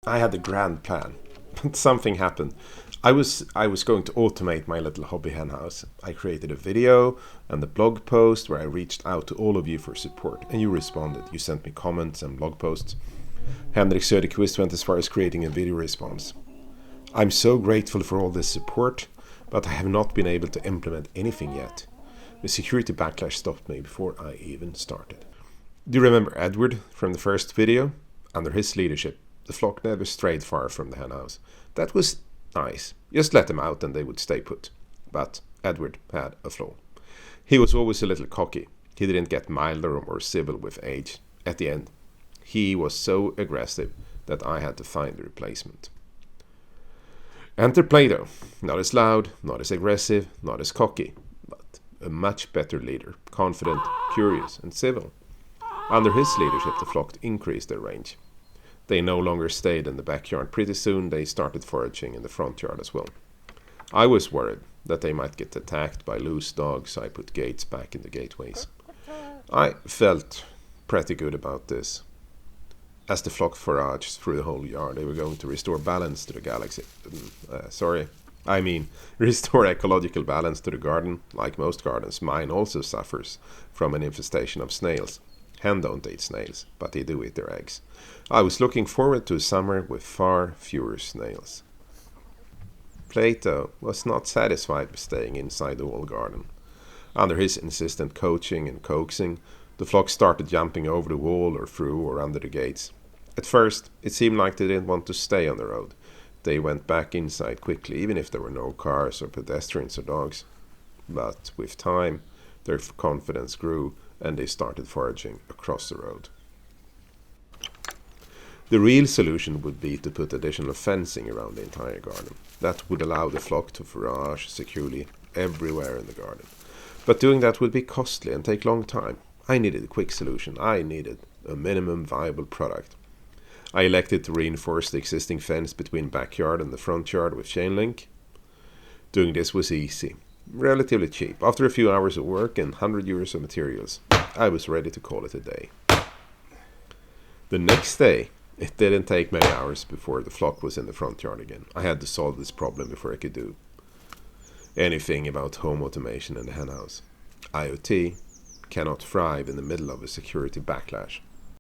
I had a grand plan, but something happened. I was going to automate my little hobby hen house. I created a video and a blog post where I reached out to all of you for support, and you responded. You sent me comments and blog posts. Henrik Söderqvist went as far as creating a video response. I'm so grateful for all this support, but I have not been able to implement anything yet. The security backlash stopped me before I even started. Do you remember Edward from the first video? Under his leadership, the flock never strayed far from the hen house. That was nice. Just let them out and they would stay put. But Edward had a flaw. He was always a little cocky. He didn't get milder or more civil with age. At the end, he was so aggressive that I had to find a replacement. Enter Plato. Not as loud, not as aggressive, not as cocky, but a much better leader. Confident, curious, and civil. Under his leadership, the flock increased their range. They no longer stayed in the backyard. Pretty soon they started foraging in the front yard as well. I was worried that they might get attacked by loose dogs, so I put gates back in the gateways. I felt pretty good about this. As the flock foraged through the whole yard, they were going to restore balance to the galaxy. Restore ecological balance to the garden. Like most gardens, mine also suffers from an infestation of snails. Hen don't eat snails, but they do eat their eggs. I was looking forward to a summer with far fewer snails. Plato was not satisfied with staying inside the walled garden. Under his insistent coaching and coaxing, the flock started jumping over the wall or through or under the gates. At first, it seemed like they didn't want to stay on the road. They went back inside quickly, even if there were no cars or pedestrians or dogs. But with time, their confidence grew, and they started foraging across the road. The real solution would be to put additional fencing around the entire garden. That would allow the flock to forage securely everywhere in the garden. But doing that would be costly and take long time. I needed a quick solution. I needed a minimum viable product. I elected to reinforce the existing fence between backyard and the front yard with chain link. Doing this was easy. Relatively cheap. After a few hours of work and €100 of materials, I was ready to call it a day. The next day, it didn't take many hours before the flock was in the front yard again. I had to solve this problem before I could do anything about home automation in the hen house. IoT cannot thrive in the middle of a security backlash.